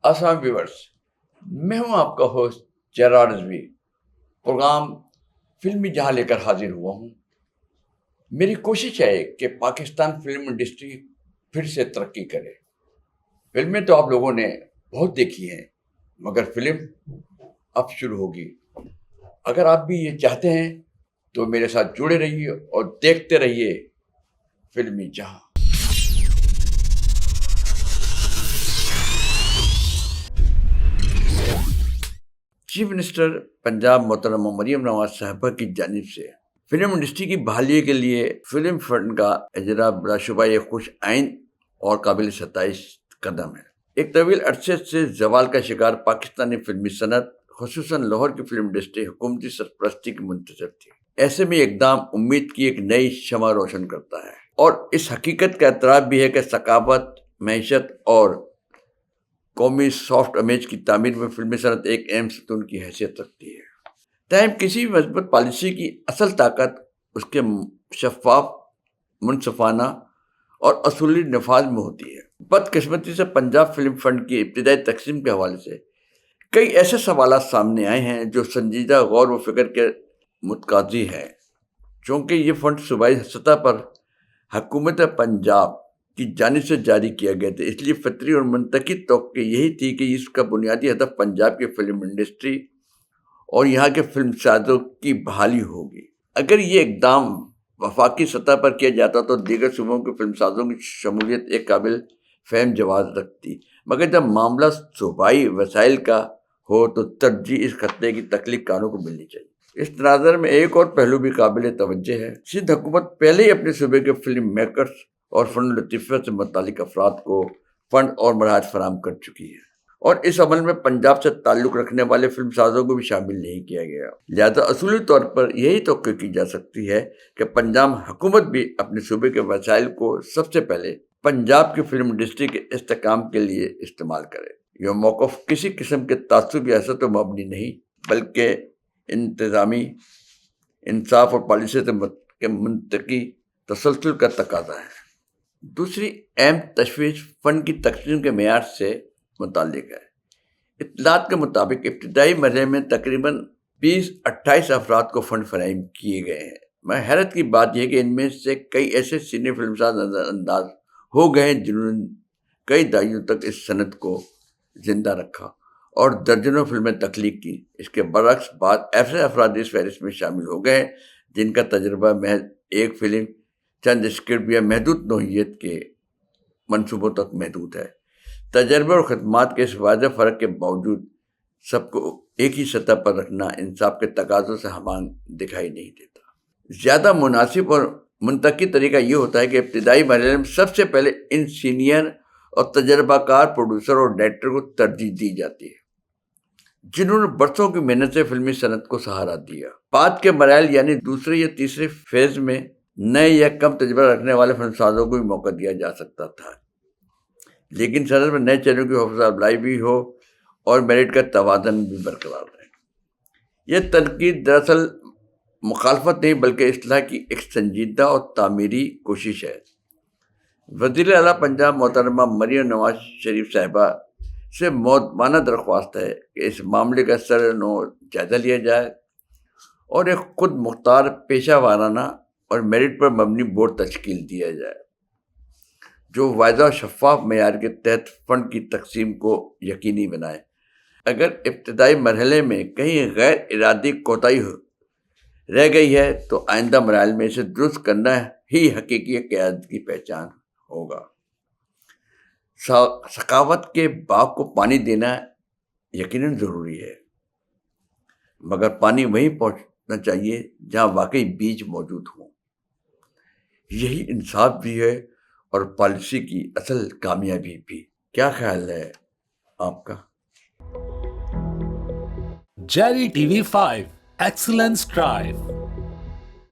السلام ویورس، میں ہوں آپ کا ہوسٹ چراغ رضوی۔ پروگرام فلمی جہاں لے کر حاضر ہوا ہوں۔ میری کوشش ہے کہ پاکستان فلم انڈسٹری پھر سے ترقی کرے۔ فلمیں تو آپ لوگوں نے بہت دیکھی ہیں، مگر فلم اب شروع ہوگی۔ اگر آپ بھی یہ چاہتے ہیں تو میرے ساتھ جڑے رہیے اور دیکھتے رہیے فلمی جہاں۔ چیف منسٹر پنجاب محترمہ مریم نواز صاحبہ کی جانب سے فلم انڈسٹری کی بحالی کے لیے فلم فنڈ کا اجرا بلا شبہ ایک خوش آئند اور قابل ستائش قدم ہے۔ ایک طویل عرصے سے زوال کا شکار پاکستانی فلمی صنعت، خصوصاً لاہور کی فلم انڈسٹری حکومتی سرپرستی کی منتظر تھی۔ ایسے میں اقدام امید کی ایک نئی شمع روشن کرتا ہے، اور اس حقیقت کا اعتراف بھی ہے کہ ثقافت، معیشت اور قومی سافٹ امیج کی تعمیر میں فلمی صنعت ایک اہم ستون کی حیثیت رکھتی ہے۔ تاہم کسی بھی مثبت پالیسی کی اصل طاقت اس کے شفاف، منصفانہ اور اصولی نفاذ میں ہوتی ہے۔ بدقسمتی سے پنجاب فلم فنڈ کی ابتدائی تقسیم کے حوالے سے کئی ایسے سوالات سامنے آئے ہیں جو سنجیدہ غور و فکر کے متقاضی ہیں۔ چونکہ یہ فنڈ صوبائی سطح پر حکومت پنجاب کی جانب سے جاری کیا گیا تھا، اس لیے فطری اور منطقی توقع یہی تھی کہ اس کا بنیادی ہدف پنجاب کی فلم انڈسٹری اور یہاں کے فلم سازوں کی بحالی ہوگی۔ اگر یہ اقدام وفاقی سطح پر کیا جاتا تو دیگر صوبوں کے فلم سازوں کی شمولیت ایک قابل فہم جواز رکھتی، مگر جب معاملہ صوبائی وسائل کا ہو تو ترجیح اس خطے کی تخلیق کاروں کو ملنی چاہیے۔ اس تناظر میں ایک اور پہلو بھی قابل توجہ ہے۔ سندھ حکومت پہلے ہی اپنے صوبے کے فلم میکرز اور فن لطیفہ سے متعلق افراد کو فنڈ اور مراحت فراہم کر چکی ہے، اور اس عمل میں پنجاب سے تعلق رکھنے والے فلم سازوں کو بھی شامل نہیں کیا گیا۔ لہذا اصولی طور پر یہی توقع کی جا سکتی ہے کہ پنجاب حکومت بھی اپنے صوبے کے وسائل کو سب سے پہلے پنجاب کی فلم انڈسٹری کے استحکام کے لیے استعمال کرے۔ یہ موقف کسی قسم کے تعصب یا حسد پر مبنی نہیں، بلکہ انتظامی انصاف اور پالیسی کے منطقی تسلسل کا تقاضا ہے۔ دوسری اہم تشویش فنڈ کی تقسیم کے معیار سے متعلق ہے۔ اطلاعات کے مطابق ابتدائی مرحلے میں تقریباً 28 افراد کو فنڈ فراہم کیے گئے ہیں۔ میں حیرت کی بات یہ کہ ان میں سے کئی ایسے سینئر فلم ساز نظر انداز ہو گئے ہیں جنہوں نے کئی دہائیوں تک اس صنعت کو زندہ رکھا اور درجنوں فلمیں تخلیق کی۔ اس کے برعکس بعض ایسے افراد اس فہرست میں شامل ہو گئے ہیں جن کا تجربہ محض ایک فلم، چند اسکرپٹ یا محدود نوعیت کے منصوبوں تک محدود ہے۔ تجربے اور خدمات کے اس واضح فرق کے باوجود سب کو ایک ہی سطح پر رکھنا انصاف کے تقاضوں سے ہمانگ دکھائی نہیں دیتا۔ زیادہ مناسب اور منطقی طریقہ یہ ہوتا ہے کہ ابتدائی مرحلے میں سب سے پہلے ان سینئر اور تجربہ کار پروڈیوسر اور ڈائریکٹر کو ترجیح دی جاتی ہے جنہوں نے برسوں کی محنت سے فلمی صنعت کو سہارا دیا۔ بعد کے مراحل یعنی دوسرے یا تیسرے فیز میں نئے یا کم تجربہ رکھنے والے فلم سازوں کو بھی موقع دیا جا سکتا تھا، لیکن صنعت میں نئے چیلنجوں کی حوصلہ افزائی بھی ہو اور میرٹ کا توازن بھی برقرار رہے۔ یہ تنقید دراصل مخالفت نہیں بلکہ اصلاح کی ایک سنجیدہ اور تعمیری کوشش ہے۔ وزیر اعلیٰ پنجاب محترمہ مریم نواز شریف صاحبہ سے مؤدبانہ درخواست ہے کہ اس معاملے کا سر نو جائزہ لیا جائے اور ایک خود مختار، پیشہ وارانہ اور میرٹ پر مبنی بورڈ تشکیل دیا جائے جو واضح اور شفاف معیار کے تحت فنڈ کی تقسیم کو یقینی بنائے۔ اگر ابتدائی مرحلے میں کہیں غیر ارادی کوتاہی رہ گئی ہے تو آئندہ مراحل میں اسے درست کرنا ہی حقیقی قیادت کی پہچان ہوگا۔ ثقافت کے باغ کو پانی دینا یقیناً ضروری ہے، مگر پانی وہیں پہنچنا چاہیے جہاں واقعی بیج موجود ہوں۔ یہی انصاف بھی ہے اور پالیسی کی اصل کامیابی بھی۔ کیا خیال ہے آپ کا؟ جیری ٹی وی 5 ایکسلنس ڈرائیو